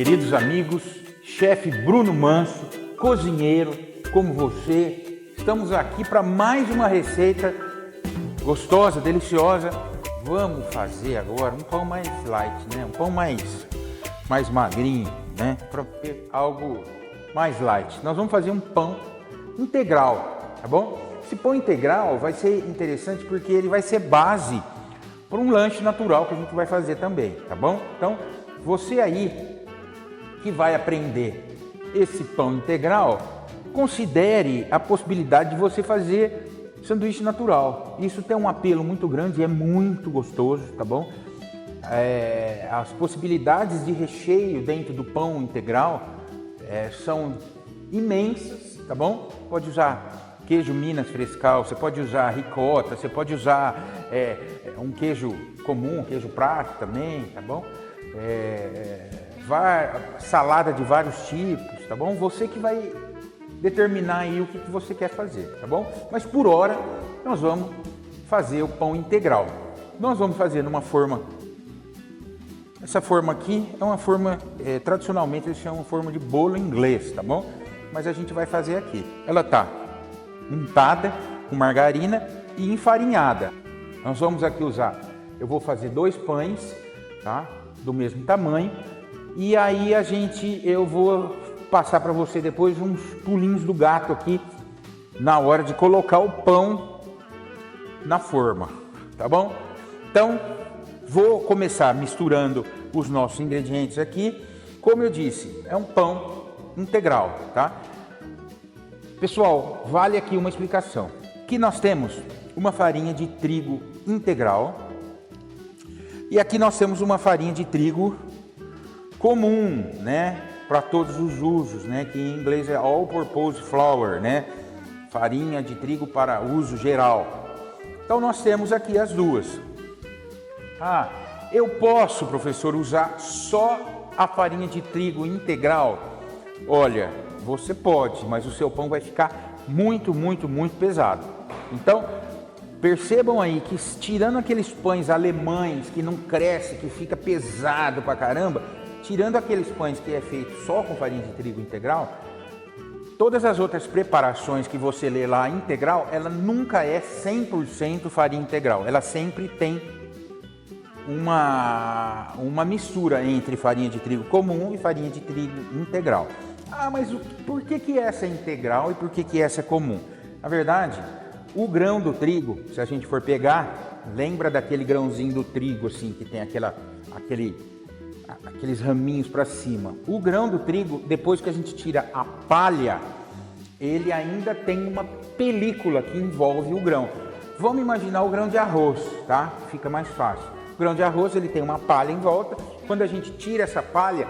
Queridos amigos, chefe Bruno Manso, cozinheiro como você, estamos aqui para mais uma receita gostosa, deliciosa. Vamos fazer agora um pão mais light, né? Um pão mais magrinho, né? Para ter algo mais light. Nós vamos fazer um pão integral, tá bom? Esse pão integral vai ser interessante porque ele vai ser base para um lanche natural que a gente vai fazer também, tá bom? Então, você aí que vai aprender esse pão integral, considere a possibilidade de você fazer sanduíche natural. Isso tem um apelo muito grande e é muito gostoso, tá bom? As possibilidades de recheio dentro do pão integral são imensas, tá bom? Pode usar queijo Minas Frescal, você pode usar ricota, você pode usar um queijo comum, queijo prato também, tá bom? Salada de vários tipos, tá bom? Você que vai determinar aí o que você quer fazer, tá bom? Mas por hora nós vamos fazer o pão integral. Nós vamos fazer numa forma, essa forma aqui é uma forma, tradicionalmente eles chamam forma de bolo inglês, tá bom? Mas a gente vai fazer aqui. Ela tá untada com margarina e enfarinhada. Nós vamos aqui usar, eu vou fazer 2 pães, tá? Do mesmo tamanho. E aí eu vou passar para você depois uns pulinhos do gato aqui na hora de colocar o pão na forma, tá bom? Então, vou começar misturando os nossos ingredientes aqui. Como eu disse, é um pão integral, tá? Pessoal, vale aqui uma explicação. Aqui nós temos uma farinha de trigo integral e aqui nós temos uma farinha de trigo comum, né? Para todos os usos, né? Que em inglês é all-purpose flour, né? Farinha de trigo para uso geral. Então nós temos aqui as duas. Ah, eu posso, professor, usar só a farinha de trigo integral? Olha, você pode, mas o seu pão vai ficar muito pesado. Então, percebam aí que tirando aqueles pães alemães que não cresce, que fica pesado pra caramba, tirando aqueles pães que é feito só com farinha de trigo integral, todas as outras preparações que você lê lá integral, ela nunca é 100% farinha integral. Ela sempre tem uma mistura entre farinha de trigo comum e farinha de trigo integral. Ah, mas por que essa é integral e por que essa é comum? Na verdade, o grão do trigo, se a gente for pegar, lembra daquele grãozinho do trigo assim, que tem aqueles raminhos para cima. O grão do trigo, depois que a gente tira a palha, ele ainda tem uma película que envolve o grão. Vamos imaginar o grão de arroz, tá? Fica mais fácil. O grão de arroz, ele tem uma palha em volta. Quando a gente tira essa palha,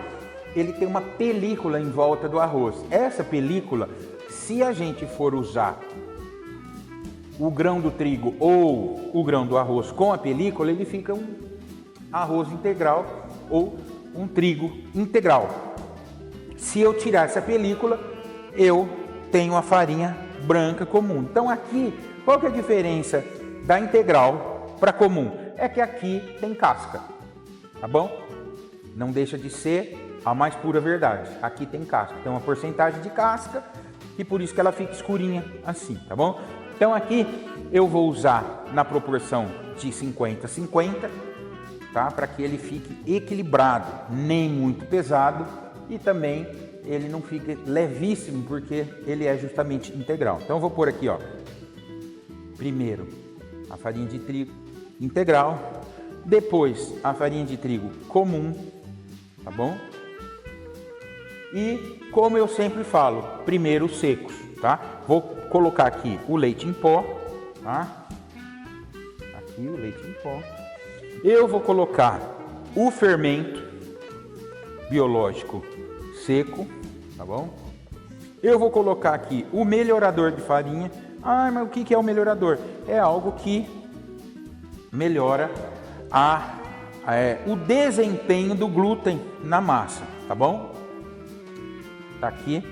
ele tem uma película em volta do arroz. Essa película, se a gente for usar o grão do trigo ou o grão do arroz com a película, ele fica um arroz integral ou um trigo integral. Se eu tirar essa película, eu tenho a farinha branca comum. Então aqui, qual que é a diferença da integral para comum? É que aqui tem casca, tá bom? Não deixa de ser a mais pura verdade. Aqui tem casca, tem uma porcentagem de casca e por isso que ela fica escurinha assim, tá bom? Então aqui eu vou usar na proporção de 50-50, tá? Para que ele fique equilibrado, nem muito pesado e também ele não fique levíssimo, porque ele é justamente integral. Então eu vou pôr aqui, ó, primeiro a farinha de trigo integral, depois a farinha de trigo comum, tá bom? E como eu sempre falo, primeiro os secos, tá? Vou colocar aqui o leite em pó, tá? Aqui o leite em pó. Eu vou colocar o fermento biológico seco, tá bom? Eu vou colocar aqui o melhorador de farinha. Ah, mas o que é o melhorador? É algo que melhora o desempenho do glúten na massa, tá bom? Tá aqui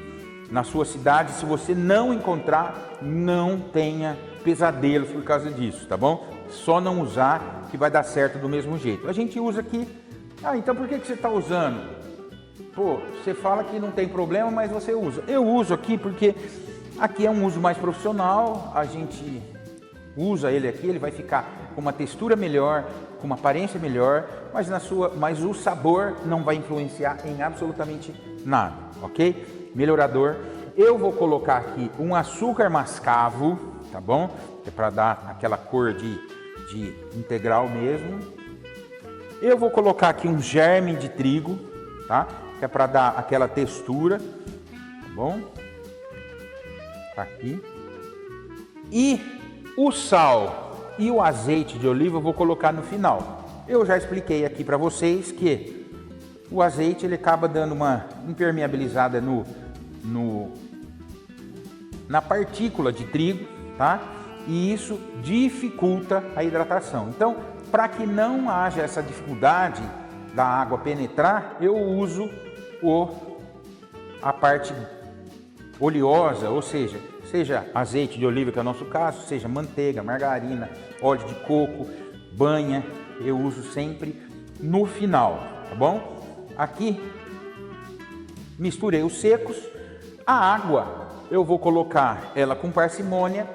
na sua cidade. Se você não encontrar, não tenha pesadelos por causa disso, tá bom? Só não usar que vai dar certo do mesmo jeito. A gente usa aqui. Ah, então por que você está usando? pô, você fala que não tem problema, mas você usa. Eu uso aqui porque aqui é um uso mais profissional, a gente usa ele aqui, ele vai ficar com uma textura melhor, com uma aparência melhor, mas o sabor não vai influenciar em absolutamente nada, ok? Melhorador. Eu vou colocar aqui um açúcar mascavo, tá bom? É para dar aquela cor de integral mesmo. Eu vou colocar aqui um germe de trigo, tá? Que é para dar aquela textura, tá bom? Tá aqui. E o sal e o azeite de oliva eu vou colocar no final. Eu já expliquei aqui para vocês que o azeite ele acaba dando uma impermeabilizada na partícula de trigo, tá? E isso dificulta a hidratação. Então, para que não haja essa dificuldade da água penetrar, eu uso a parte oleosa, ou seja azeite de oliva, que é o nosso caso, seja manteiga, margarina, óleo de coco, banha, eu uso sempre no final, tá bom? Aqui, misturei os secos, a água eu vou colocar ela com parcimônia.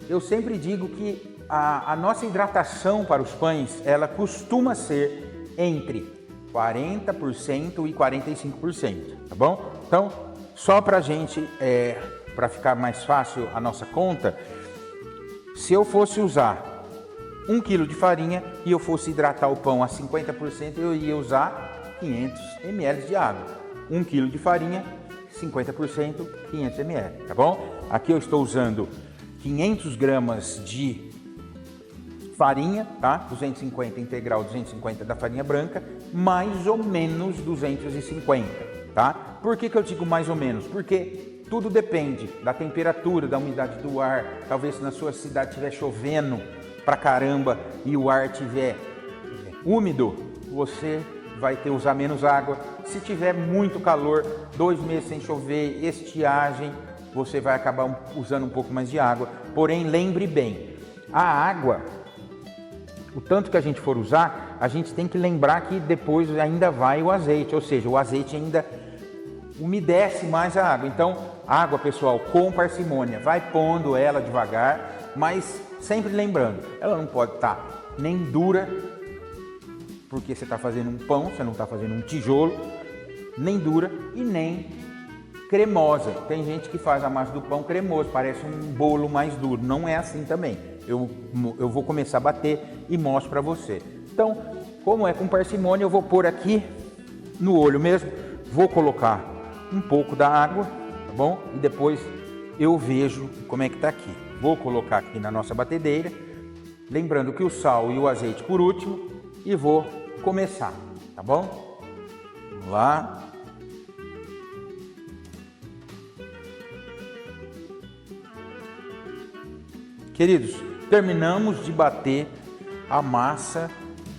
Eu sempre digo que a nossa hidratação para os pães, ela costuma ser entre 40% e 45%, tá bom? Então, só para gente, para ficar mais fácil a nossa conta, se eu fosse usar 1 kg de farinha e eu fosse hidratar o pão a 50%, eu ia usar 500 ml de água. 1 kg de farinha, 50%, 500 ml, tá bom? Aqui eu estou usando 500 gramas de farinha, tá? 250 integral, 250 da farinha branca, mais ou menos 250, tá? Por que eu digo mais ou menos? Porque tudo depende da temperatura, da umidade do ar. Talvez se na sua cidade estiver chovendo pra caramba e o ar estiver úmido, você vai ter que usar menos água. Se tiver muito calor, 2 meses sem chover, estiagem, você vai acabar usando um pouco mais de água. Porém, lembre bem, a água, o tanto que a gente for usar, a gente tem que lembrar que depois ainda vai o azeite, ou seja, o azeite ainda umedece mais a água. Então, água, pessoal, com parcimônia, vai pondo ela devagar, mas sempre lembrando, ela não pode estar nem dura, porque você está fazendo um pão, você não está fazendo um tijolo, nem dura e nem cremosa. Tem gente que faz a massa do pão cremoso, parece um bolo mais duro. Não é assim também. Eu vou começar a bater e mostro para você. Então, como é com parcimônia, eu vou pôr aqui no olho mesmo, vou colocar um pouco da água, tá bom? E depois eu vejo como é que tá aqui. Vou colocar aqui na nossa batedeira, lembrando que o sal e o azeite por último, e vou começar, tá bom? Vamos lá. Queridos, terminamos de bater a massa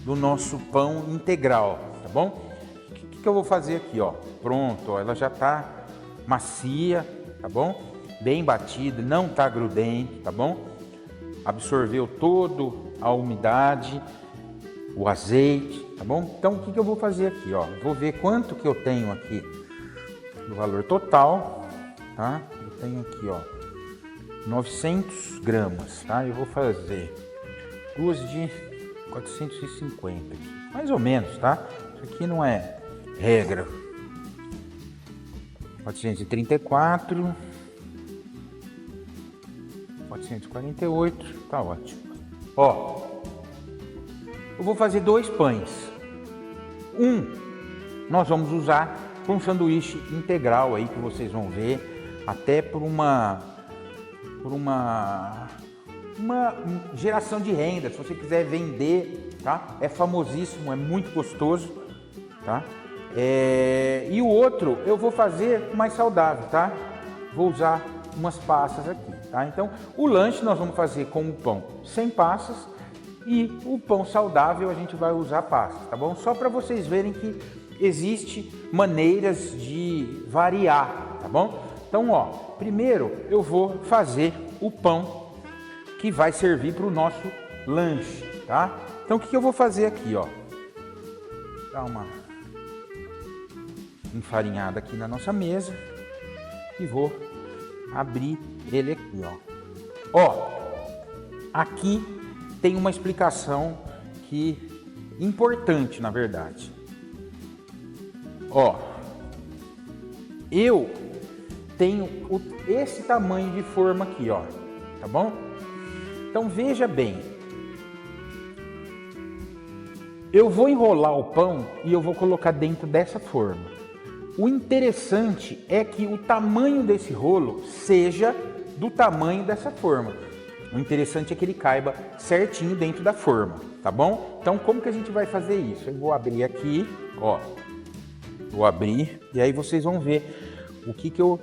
do nosso pão integral, tá bom? O que eu vou fazer aqui, ó? Pronto, ó, ela já tá macia, tá bom? Bem batida, não tá grudento, tá bom? Absorveu toda a umidade, o azeite, tá bom? Então, o que eu vou fazer aqui, ó? Vou ver quanto que eu tenho aqui do valor total, tá? Eu tenho aqui, ó, 900 gramas, tá? Eu vou fazer duas de 450 aqui, mais ou menos, tá? Isso aqui não é regra. 434, 448, tá ótimo. Ó, eu vou fazer 2 pães. Nós vamos usar para um sanduíche integral aí que vocês vão ver, até por uma geração de renda, se você quiser vender, tá? É famosíssimo, é muito gostoso, tá? E o outro eu vou fazer mais saudável, tá? Vou usar umas passas aqui, tá? Então, o lanche nós vamos fazer com o pão sem passas e o pão saudável a gente vai usar passas, tá bom? Só para vocês verem que existe maneiras de variar, tá bom? Então, ó, primeiro eu vou fazer o pão que vai servir para o nosso lanche, tá? Então, o que eu vou fazer aqui, ó? Dá uma... enfarinhada aqui na nossa mesa e vou abrir ele aqui, ó. Aqui tem uma explicação importante, na verdade. Ó, eu tenho esse tamanho de forma aqui, ó, tá bom? Então veja bem, eu vou enrolar o pão e eu vou colocar dentro dessa forma. O interessante é que o tamanho desse rolo seja do tamanho dessa forma. O interessante é que ele caiba certinho dentro da forma, tá bom? Então como que a gente vai fazer isso? Eu vou abrir aqui, ó. Vou abrir e aí vocês vão ver o que eu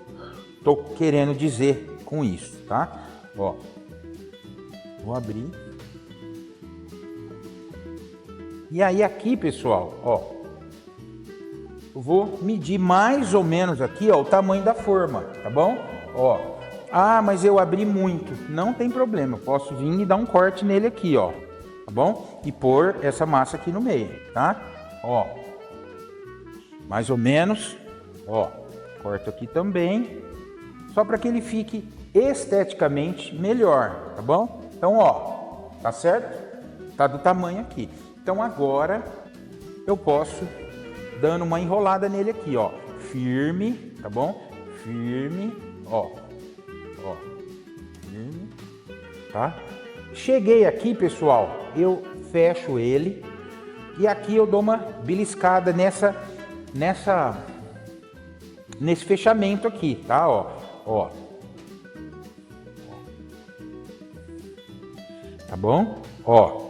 tô querendo dizer com isso, tá? Ó. Vou abrir. E aí aqui, pessoal, ó, eu vou medir mais ou menos aqui, ó, o tamanho da forma, tá bom? Ó, ah, mas eu abri muito, não tem problema, eu posso vir e dar um corte nele aqui, ó, tá bom? E pôr essa massa aqui no meio, tá? Ó, mais ou menos, ó, corto aqui também, só para que ele fique esteticamente melhor, tá bom? Então, ó, tá certo? Tá do tamanho aqui. Então agora eu posso dando uma enrolada nele aqui, ó, firme, tá bom? Firme, ó, firme, tá? Cheguei aqui, pessoal, eu fecho ele e aqui eu dou uma beliscada nesse fechamento aqui, tá? Ó. Tá bom? Ó.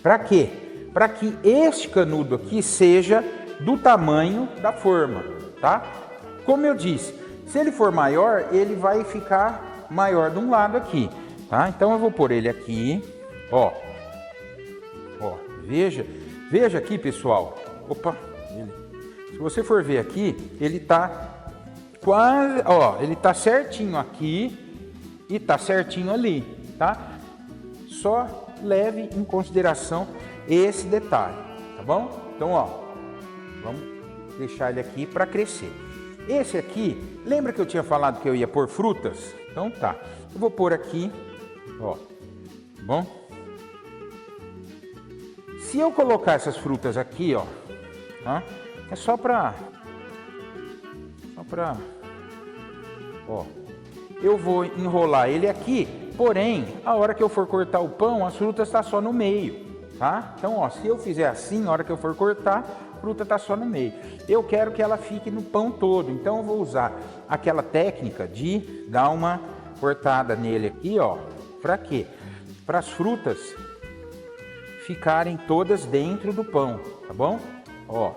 Para quê? Para que este canudo aqui seja do tamanho da forma, tá? Como eu disse, se ele for maior, ele vai ficar maior de um lado aqui, tá? Então eu vou pôr ele aqui, ó. Ó, veja aqui, pessoal. Opa, se você for ver aqui, ele tá quase, ó, ele tá certinho aqui e tá certinho ali, tá? Só leve em consideração esse detalhe, tá bom? Então, ó, vamos deixar ele aqui para crescer. Esse aqui, lembra que eu tinha falado que eu ia pôr frutas? Então tá, eu vou pôr aqui, ó, tá bom? Se eu colocar essas frutas aqui, ó, tá? É só pra, ó, eu vou enrolar ele aqui, porém, a hora que eu for cortar o pão, as frutas tá só no meio, tá? Então, ó, se eu fizer assim, a hora que eu for cortar, a fruta tá só no meio. Eu quero que ela fique no pão todo, então eu vou usar aquela técnica de dar uma cortada nele aqui, ó. Pra quê? Para as frutas ficarem todas dentro do pão, tá bom? Ó.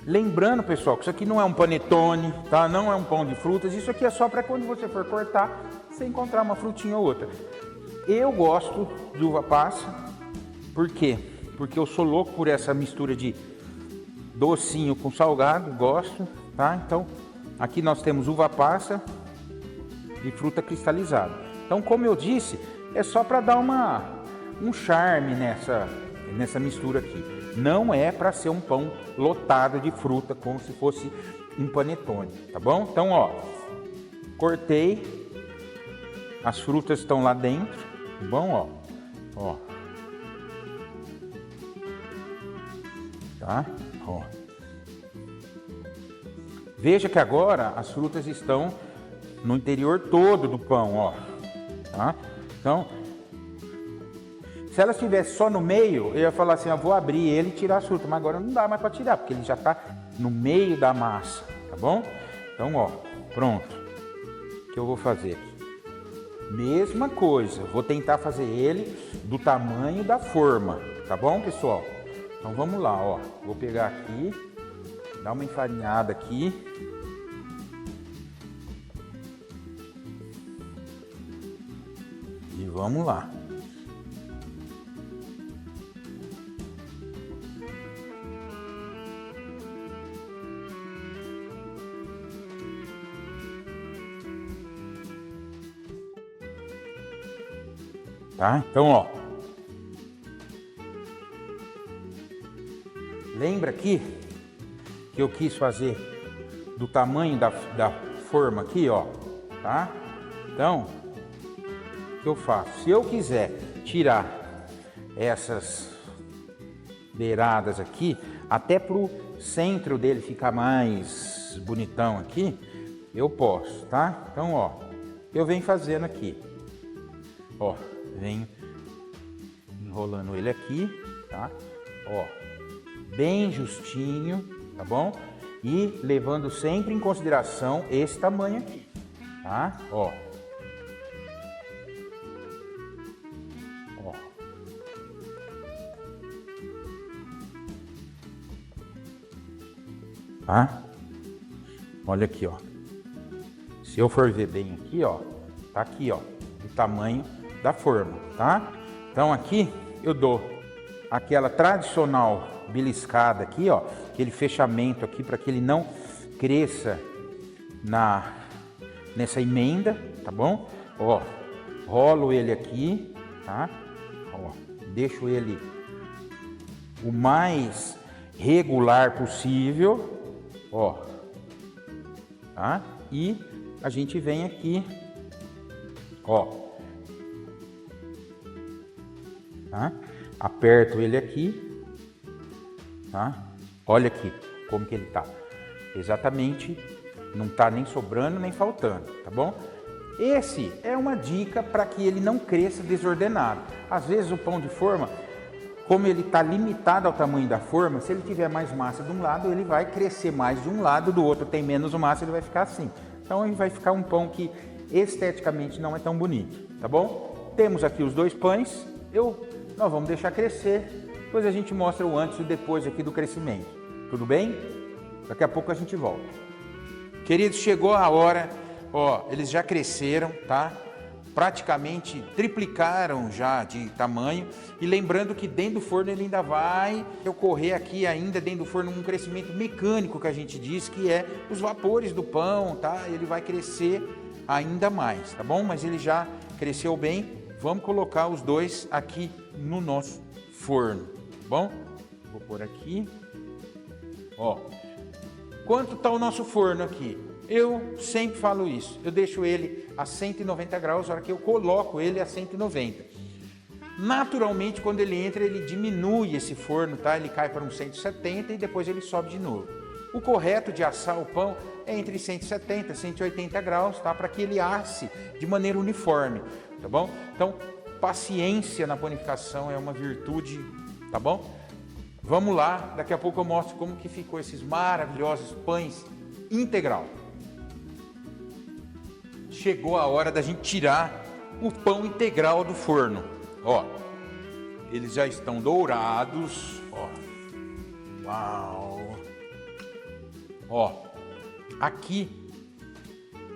Lembrando, pessoal, que isso aqui não é um panetone, tá? Não é um pão de frutas. Isso aqui é só para quando você for cortar, você encontrar uma frutinha ou outra. Eu gosto de uva passa. Por quê? Porque eu sou louco por essa mistura de docinho com salgado. Gosto, tá? Então, aqui nós temos uva passa e fruta cristalizada. Então, como eu disse, é só para dar um charme nessa mistura aqui. Não é para ser um pão lotado de fruta, como se fosse um panetone, tá bom? Então, ó, cortei, as frutas estão lá dentro, tá bom? Ó, tá? Ó. Veja que agora as frutas estão no interior todo do pão, ó, tá? Então, se ela estivesse só no meio, eu ia falar assim, eu vou abrir ele e tirar a fruta, mas agora não dá mais para tirar, porque ele já está no meio da massa, tá bom? Então, ó, pronto. O que eu vou fazer aqui? Mesma coisa, vou tentar fazer ele do tamanho da forma, tá bom, pessoal? Então vamos lá, ó. Vou pegar aqui, dar uma enfarinhada aqui. E vamos lá. Tá? Então, ó. Lembra aqui que eu quis fazer do tamanho da forma aqui, ó, tá? Então, o que eu faço? Se eu quiser tirar essas beiradas aqui, até pro centro dele ficar mais bonitão aqui, eu posso, tá? Então, ó, eu venho fazendo aqui, ó, venho enrolando ele aqui, tá? Ó, bem justinho, tá bom? E levando sempre em consideração esse tamanho aqui, tá? Ó. Ó. Tá? Olha aqui, ó. Se eu for ver bem aqui, ó, tá aqui, ó, o tamanho da forma, tá? Então aqui eu dou aquela tradicional beliscada aqui, ó, aquele fechamento aqui para que ele não cresça nessa emenda, tá bom? Ó, rolo ele aqui, tá? Ó, deixo ele o mais regular possível, ó, tá? E a gente vem aqui, ó, tá? Aperto ele aqui, tá? Olha aqui como que ele tá. Exatamente, não tá nem sobrando nem faltando, tá bom? Esse é uma dica para que ele não cresça desordenado. Às vezes o pão de forma, como ele tá limitado ao tamanho da forma, se ele tiver mais massa de um lado, ele vai crescer mais de um lado, do outro tem menos massa, ele vai ficar assim. Então ele vai ficar um pão que esteticamente não é tão bonito, tá bom? Temos aqui os dois pães, nós vamos deixar crescer, depois a gente mostra o antes e o depois aqui do crescimento, tudo bem? Daqui a pouco a gente volta. Queridos, chegou a hora, ó, eles já cresceram, tá? Praticamente triplicaram já de tamanho, e lembrando que dentro do forno ele ainda vai ocorrer aqui ainda dentro do forno um crescimento mecânico que a gente diz que é os vapores do pão, tá? Ele vai crescer ainda mais, tá bom? Mas ele já cresceu bem. Vamos colocar os dois aqui no nosso forno, tá bom? Vou pôr aqui, ó. Quanto tá o nosso forno aqui? Eu sempre falo isso, eu deixo ele a 190 graus, na hora que eu coloco ele a 190. Naturalmente, quando ele entra, ele diminui esse forno, tá? Ele cai para uns 170 e depois ele sobe de novo. O correto de assar o pão é entre 170 e 180 graus, tá? Para que ele asse de maneira uniforme, tá bom? Então, paciência na panificação é uma virtude, tá bom? Vamos lá, daqui a pouco eu mostro como que ficou esses maravilhosos pães integral. Chegou a hora da gente tirar o pão integral do forno. Ó, eles já estão dourados. Ó, uau! Ó, aqui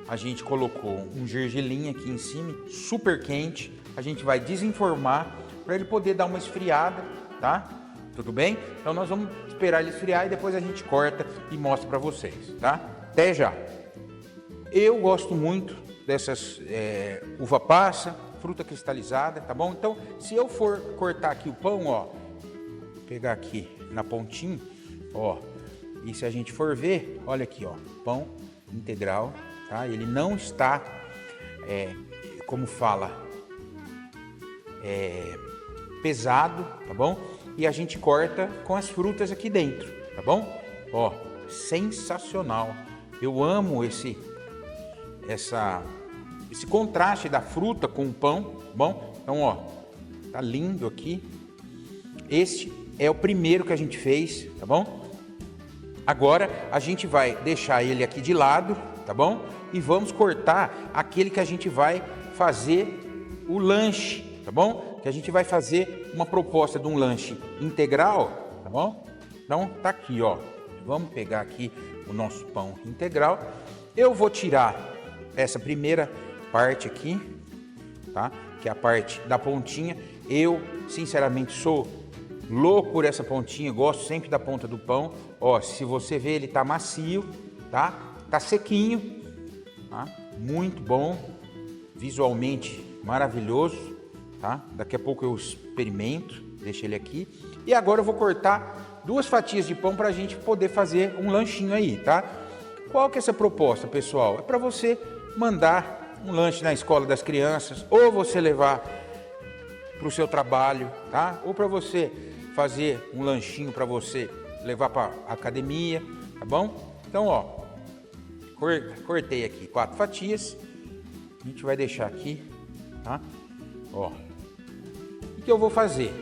a gente colocou um gergelim aqui em cima, super quente. A gente vai desenformar para ele poder dar uma esfriada, tá? Tudo bem? Então nós vamos esperar ele esfriar e depois a gente corta e mostra para vocês, tá? Até já! Eu gosto muito dessas uva passa, fruta cristalizada, tá bom? Então, se eu for cortar aqui o pão, ó, pegar aqui na pontinha, ó, e se a gente for ver, olha aqui, ó, pão integral, tá? Ele não está, como fala, pesado, tá bom? E a gente corta com as frutas aqui dentro, tá bom? Ó, sensacional! Eu amo esse contraste da fruta com o pão, bom? Então, ó, tá lindo aqui. Este é o primeiro que a gente fez, tá bom? Agora a gente vai deixar ele aqui de lado, tá bom? E vamos cortar aquele que a gente vai fazer o lanche, tá bom? Que a gente vai fazer uma proposta de um lanche integral, tá bom? Então, tá aqui, ó. Vamos pegar aqui o nosso pão integral. Eu vou tirar essa primeira parte aqui, tá? Que é a parte da pontinha. Eu, sinceramente, sou louco por essa pontinha, gosto sempre da ponta do pão. Ó, se você ver, ele tá macio, tá? Tá sequinho, tá? Muito bom, visualmente maravilhoso, tá? Daqui a pouco eu experimento, deixo ele aqui. E agora eu vou cortar 2 fatias de pão para a gente poder fazer um lanchinho aí, tá? Qual que é essa proposta, pessoal? É para você mandar um lanche na escola das crianças, ou você levar para o seu trabalho, tá? Ou para você fazer um lanchinho para você levar para a academia, tá bom? Então, ó, cortei aqui 4 fatias, a gente vai deixar aqui, tá? Ó, o que eu vou fazer?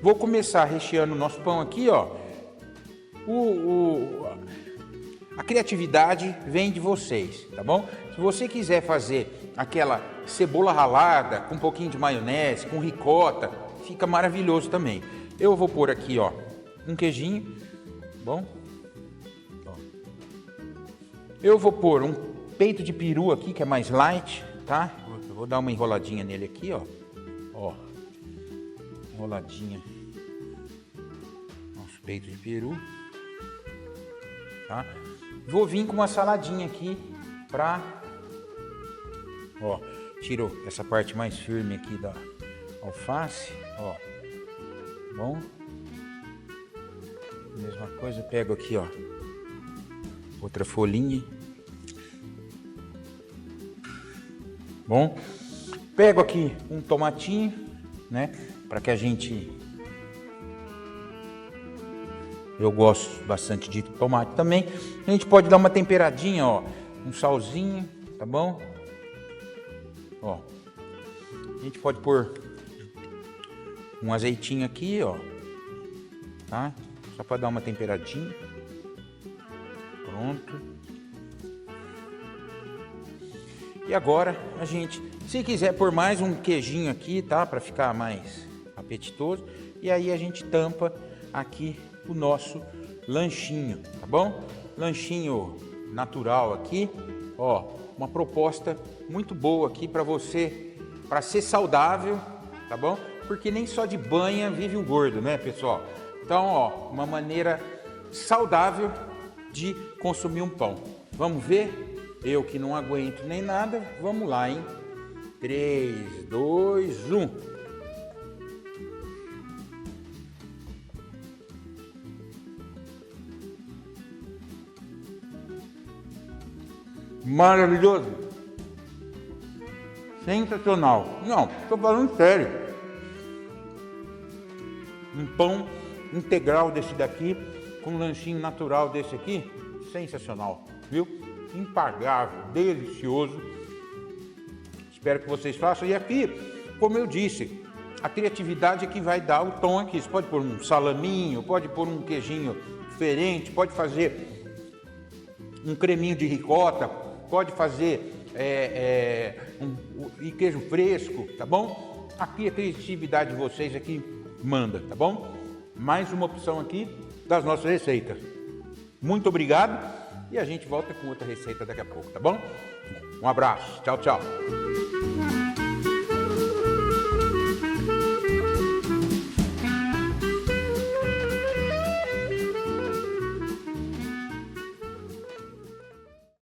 Vou começar recheando o nosso pão aqui, ó. A criatividade vem de vocês, tá bom? Se você quiser fazer aquela cebola ralada com um pouquinho de maionese, com ricota, fica maravilhoso também. Eu vou pôr aqui, ó, um queijinho, tá bom? Ó. Eu vou pôr um peito de peru aqui, que é mais light, tá? Eu vou dar uma enroladinha nele aqui, ó. Ó, enroladinha. Nosso peito de peru, tá? Vou vir com uma saladinha aqui pra... Ó, tiro essa parte mais firme aqui da alface, ó. Bom. Mesma coisa, pego aqui, ó, outra folhinha. Bom. Pego aqui um tomatinho, né, para que a gente... Eu gosto bastante de tomate também. A gente pode dar uma temperadinha, ó, um salzinho, tá bom? Ó, a gente pode pôr um azeitinho aqui, ó, tá? Só para dar uma temperadinha. Pronto. E agora a gente, se quiser pôr mais um queijinho aqui, tá? Para ficar mais apetitoso. E aí a gente tampa aqui o nosso lanchinho, tá bom? Lanchinho natural aqui, ó, uma proposta muito boa aqui para você, para ser saudável, tá bom? Porque nem só de banha vive o gordo, né, pessoal? Então, ó, uma maneira saudável de consumir um pão. Vamos ver? Eu que não aguento nem nada, vamos lá, hein? 3, 2, 1. Maravilhoso, sensacional. Não, estou falando sério. Um pão integral desse daqui, com um lanchinho natural desse aqui, sensacional, viu? Impagável, delicioso. Espero que vocês façam. E aqui, como eu disse, a criatividade é que vai dar o tom aqui. Você pode pôr um salaminho, pode pôr um queijinho diferente, pode fazer um creminho de ricota, pode fazer um queijo fresco, tá bom? Aqui a criatividade de vocês aqui manda, tá bom? Mais uma opção aqui das nossas receitas. Muito obrigado e a gente volta com outra receita daqui a pouco, tá bom? Um abraço, tchau, tchau.